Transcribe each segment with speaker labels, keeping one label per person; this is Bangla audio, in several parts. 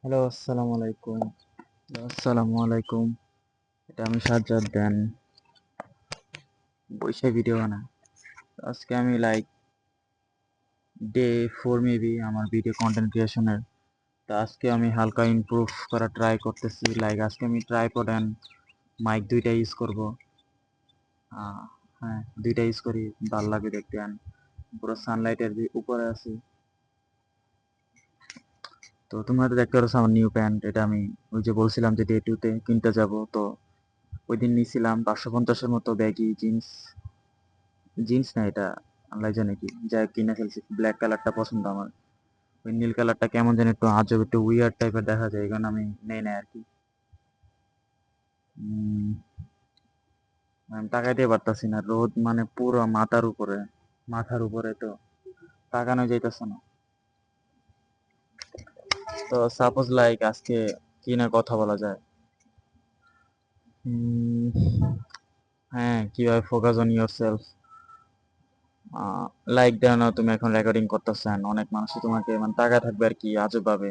Speaker 1: হ্যালো, আসসালামু আলাইকুম। এটা আমি সাজ্জাদ দেন বৈশাখ ভিডিও বানাই। আজকে আমি ডে 4 মেবি আমার ভিডিও কন্টেন্ট ক্রিয়েশনের। তো আজকে আমি হালকা ইমপ্রুভ করা ট্রাই করতেছি। আজকে আমি ট্রাইপড অ্যান্ড মাইক দুইটা ইউজ করব। হ্যাঁ, দুইটা ইউজ করি, ভালো লাগে দেখতে। অ্যান্ড পুরো সানলাইটের উপরে আছি। তো তোমরা তো দেখতে পাচ্ছ আমার নিউ প্যান্ট। এটা আমি ওই যে বলছিলাম যে ডে 2-তে কিনতে যাব। তো ওই দিন নিয়েছিলাম 550-এর মতো ব্যাগি জিন্স। জিন্স না, এটা আল্লাহ জানে কি, যা কিনে ফেলছি। ব্ল্যাক কালারটা পছন্দ আমার। ওই নীল কালারটা কেমন যেন একটু আজব, একটু উইয়ার্ড টাইপের দেখা যায়, এই কারণে আমি নেই না আর কি। আমি তাকাইতে পারতাছি না, রোদ মানে পুরো মাথার উপরে তো তাকানো যাইতেছে না। তো সাপোজ আজকে কি না কথা বলা যায়। উম, হ্যাঁ, কিভাবে ফোকাস অন ইয়োর সেলফ। দেও না, তুমি এখন রেকর্ডিং করতেছেন, অনেক মানুষ তোমাকে মানে তাকায় থাকবে আর কি আজব ভাবে,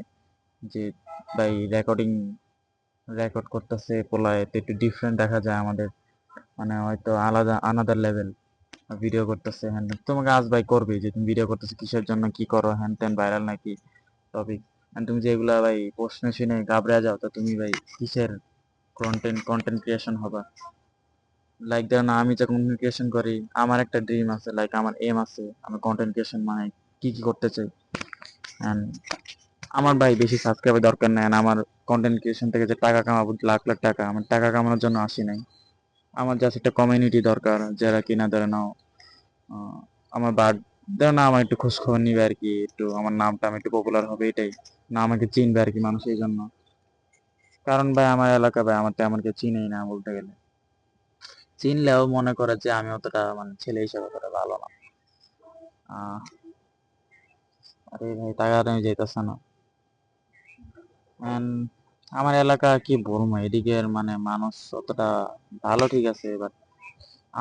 Speaker 1: যে ভাই রেকর্ড করতেছে পোলায়, তো একটু ডিফারেন্ট দেখা যায় আমাদের, মানে হয়তো আলাদা আনাদার লেভেল ভিডিও করতেছে। হ্যান ত্যান। তোমাকে আজ ভাই করবে যে তুমি ভিডিও করতেছো কিসের জন্য, কি করো, হ্যান ত্যান, ভাইরাল নাকি টপিক। তুমি যেগুলা ভাই প্রশ্ন শুনে ঘাবড়ে যাও, তো তুমি ভাই কিসের কন্টেন্ট ক্রিয়েশন হবা। দেখো না, আমি যে কন্টেন্ট ক্রিয়েশন করি, আমার একটা ড্রিম আছে, আমার এম আছে, আমি কন্টেন্ট ক্রিয়েশন মানে কি কি করতে চাই। And আমার ভাই বেশি সাবস্ক্রাইবার দরকার নাই। আর আমার কন্টেন্ট ক্রিয়েশন থেকে যে টাকা কামাবো লাখ লাখ টাকা, আমার টাকা কামানোর জন্য আসি নাই। আমার জাস্ট একটা কমিউনিটি দরকার, যারা কিনা ধরে নাও আহ, আমার বাদ ধরে না, আমার একটু খোঁজ খবর নিবে আর কি, একটু আমার নামটা আমি একটু পপুলার হবে, এটাই। না, আমাকে চিনবে আর কি মানুষ, এই জন্য। কারণ ভাই আমার এলাকা, ভাই আমার তেমন কেউ চিনেই না বলতে গেলে। চিনলেও মনে করে যে আমি অতটা মানে ছেলে হিসেবে অতটা ভালো না। আহ আরে ভাই, টাকা তুমি যেতেছে না। And আমার এলাকা কি বলবো, এদিকের মানে মানুষ অতটা ভালো, ঠিক আছে, বাট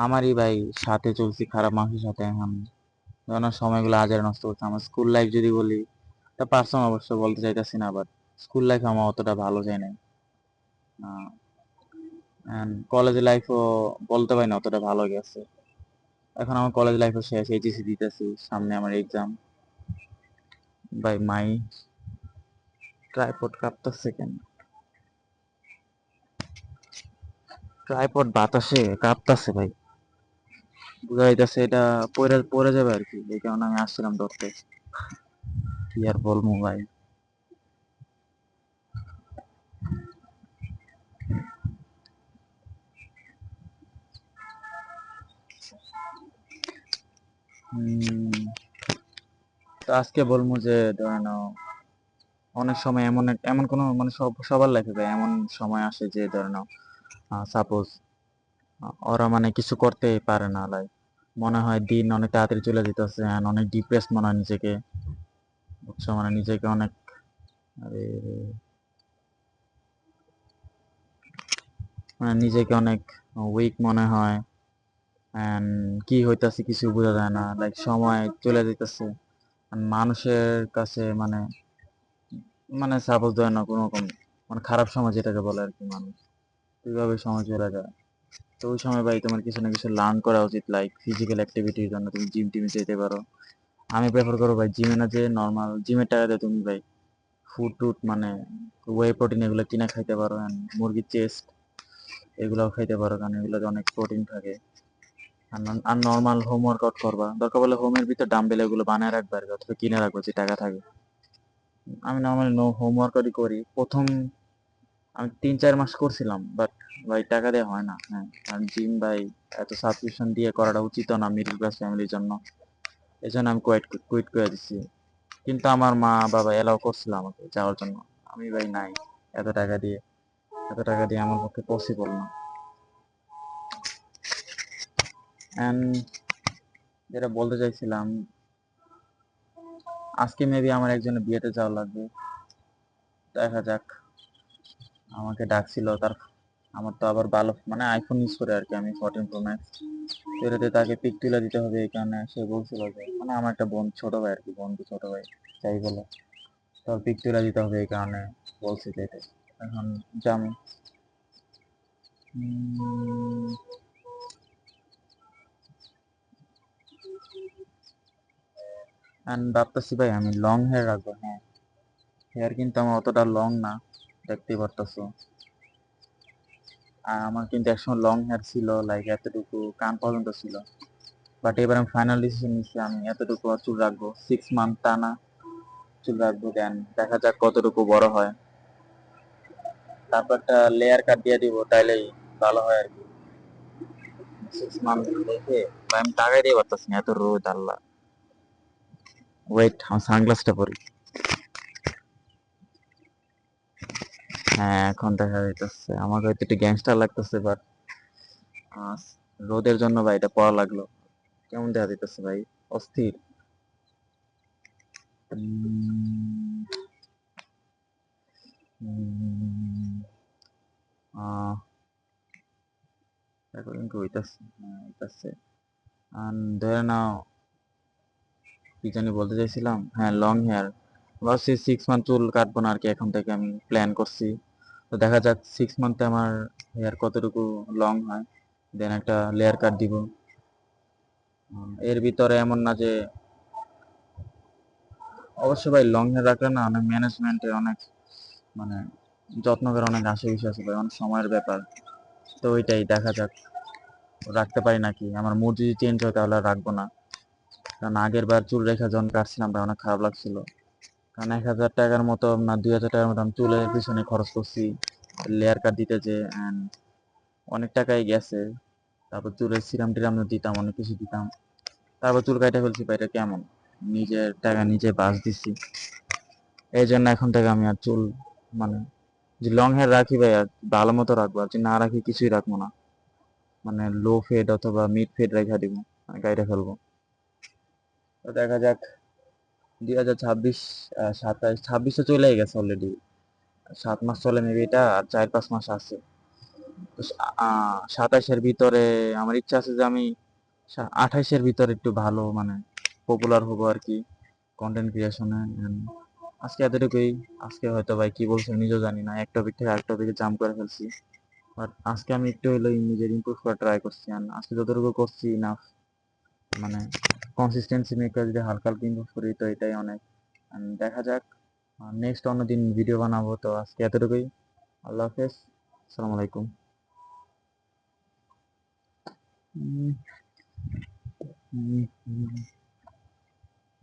Speaker 1: আমারই ভাই সাথে চলছি খারাপ মানুষের সাথে এখন। যেন সময়গুলো আজারে নষ্ট করছে। আমার স্কুল লাইফ যদি বলি, তা পার্সোনাল অবশ্য বলতে চাইতেছি না, বাট স্কুল লাইফ আমার অতটা ভালো যায় নাই। কলেজ লাইফও বলতে পারি না অতটা ভালো গেছে। এখন আমার কলেজ লাইফও শেষ, এইচএসসি দিতেছি, সামনে আমার এক্সাম। ভাই মাই ট্রাইপড কাঁপতেছে কেন? ট্রাইপড বাতাসে কাঁপতেছে ভাই, বুঝা যাইতেছে এটা পড়ে পড়ে যাবে আর কি, এই কারণে আমি আসছিলাম ধরতে। কি আর বলবো ভাই। উম, তো আজকে বলবো যে ধরে নাও, অনেক সময় এমন কোনো মানে সবার লাইফে ভাই এমন সময় আসে যে ধরে নাও, সাপোজ ওরা মানে কিছু করতে পারে না। মনে হয় দিন অনেক তাড়াতাড়ি চলে যেতেছে, অনেক ডিপ্রেস মনে হয় নিজেকে, বুঝছো, মানে নিজেকে অনেক, আরে, মানে নিজেকে অনেক উইক মনে হয়। এন্ড কি হইতাছে কিছু বোঝা যায় না, সময় চলে যেতেছে। মানুষের কাছে মানে মানে সাপোজ ধরে না কোনো রকম মানে খারাপ সময় যেটাকে বলে আর কি, মানুষ কিভাবে সময় চলে যায়। তো ওই সময় ভাই তোমার কিছু না কিছু লার্ন করা উচিত, ফিজিক্যাল অ্যাক্টিভিটির জন্য তুমি জিম টিমে যেতে পারো। আমি প্রেফার করবো ভাই জিমে না, যে নর্মাল জিমের টাকাতে তুমি ভাই ফুড টুড মানে ওয়ে প্রোটিন এগুলো কিনে খাইতে পারো। and মুরগির চেস্ট এগুলোও খাইতে পারো, কারণ এগুলোতে অনেক প্রোটিন থাকে। আর নর্মাল হোম ওয়ার্কআউট করবা, দরকার বলে হোমের ভিতর ডাম্বেল এগুলো বানায় রাখবা আর কি, অথবা কিনে রাখবো যে টাকা থাকে। আমি নর্মালি হোম ওয়ার্কআউটই করি প্রথম। আমি 3-4 মাস করছিলাম, বাট ভাই টাকা দিয়ে হয় না। হ্যাঁ, কারণ জিম ভাই এত সাবস্ক্রিপশন দিয়ে করাটা উচিত না মিডল ক্লাস ফ্যামিলির জন্য। এই জন্য আমি কুইট করে দিচ্ছি। কিন্তু আমার মা বাবা এলাও করছিল আমাকে যাওয়ার জন্য। আমি ভাই নাই, এত টাকা দিয়ে এত টাকা দিয়ে আমার পক্ষে পসিবল না। অ্যান্ড যেটা বলতে চাইছিলাম, আজকে মেবি আমার একজনের বিয়েতে যাওয়া লাগবে। দেখা যাক, আমাকে ডাকছিল তার। আমার তো আবার ভালো মানে আইফোন ইউজ করে আর কি, আমি 14 Pro Max। এটাতে তাকে পিক তুলে দিতে হবে, এই কারণে সে বলছিল যে মানে আমার একটা বোন, ছোট ভাই আর কি, বন্ধু ছোট ভাই যাই বলে। তোর পিক দিতে হবে, এই কারণে বলছি যে এটাই। এখন যাম। ভাবতেছি ভাই আমি লং হেয়ার রাখবো। হ্যাঁ, হেয়ার কিন্তু আমার অতটা লং না, দেখতেই পারতেছো। আর আমার কিন্তু একসময় লং হেয়ার ছিল, লাইক এতটুকু কান পর্যন্ত ছিল। বাট এবার আমি ফাইনাল ডিসিশন নিচ্ছি আমি এতটুকু আর চুল রাখবো, 6 মান্থ টানা চুল রাখবো, দেন দেখা যাক কতটুকু বড় হয়। তারপর একটা লেয়ার কাট দিয়ে দিব, তাইলেই ভালো হয় আর কি। 6 মান্থ দেখে ভাই আমি টাকাই দিয়ে পারতেছি না, এত রোদ আল্লাহ। ওয়েট, আমার সানগ্লাসটা পরি। হ্যাঁ, এখন দেখা যাইতেছে আমাকে হয়তো একটু গ্যাংস্টার লাগতেছে, বাট রোদের জন্য ভাই এটা পড়া লাগলো। কেমন দেখা যাইতেছে ভাই, অস্থির। উম, উম, আহ, রেকর্ডিং কি হইতাছে? হ্যাঁ, হইতাছে। ধরে নাও, কি জানি বলতে চাইছিলাম, হ্যাঁ লং হেয়ার। ভাবছি 6 মান্থ চুল কাটবো না আর কি, এখন থেকে আমি প্ল্যান করছি। তো দেখা যাক 6 মান্থে আমার হেয়ার কতটুকু লং হয়, দেন একটা লেয়ার কাট দিব। এর ভিতরে এমন না যে, অবশ্য ভাই লং হেয়ার রাখলে না অনেক ম্যানেজমেন্টের অনেক মানে যত্ন করে, অনেক আশে বিষয় আছে ভাই, অনেক সময়ের ব্যাপার। তো ওইটাই দেখা যাক রাখতে পারি নাকি। আমার মুড যদি চেঞ্জ হয় তাহলে আর রাখবো না, কারণ আগের বার চুল রেখা যখন কাটছিলাম ভাই অনেক খারাপ লাগছিল। কারণ 1,000 টাকার মতো না 2,000 টাকার মতো আমি চুলের পিছনে খরচ করছি লেয়ার কাট দিতে যে, and অনেক টাকাই গেছে। তারপর চুলের সিরাম টিরাম দিতাম, অনেক কিছু দিতাম। তারপর চুল কাইটা ফেলছি ভাই, এটা কেমন, নিজের টাকা নিজে বাস দিছি। এই জন্য এখন থেকে আমি আর চুল মানে যে লং হেয়ার রাখি ভাই আর ভালো মতো রাখবো, আর যদি না রাখি কিছুই রাখবো না, মানে লো ফেড অথবা মিড ফেড রেখা দিব, গাইটা ফেলবো। তো দেখা যাক 2026, 27 তো চলে গেছে অলরেডি। 7 মাস চলে মেবি এটা, আর 4-5 মাস আছে। তো 27-এর ভিতরে আমার ইচ্ছা আছে যে আমি 28-এর ভিতরে একটু ভালো মানে পপুলার হবো আর কি, কন্টেন্ট ক্রিয়েশনে। আজকে এতটুকুই। আজকে হয়তো ভাই কি বলছে নিজেও জানি না, এক টপিক থেকে আরেক টপিকে জাম্প করে ফেলছি। বাট আজকে আমি একটু হলেও নিজের ইমপ্রুভ করার ট্রাই করছি, আর আজকে যতটুকু করছি না মানে কনসিস্টেন্সি মেকার যদি হালকা হালকা ইমপ্রুভ করি তো এটাই অনেক। দেখা যাক, নেক্সট অন্যদিন ভিডিও বানাবো। তো আজকে এতটুকুই। আল্লাহ হাফেজ, আসসালামু আলাইকুম। হুম, হুম, হুম।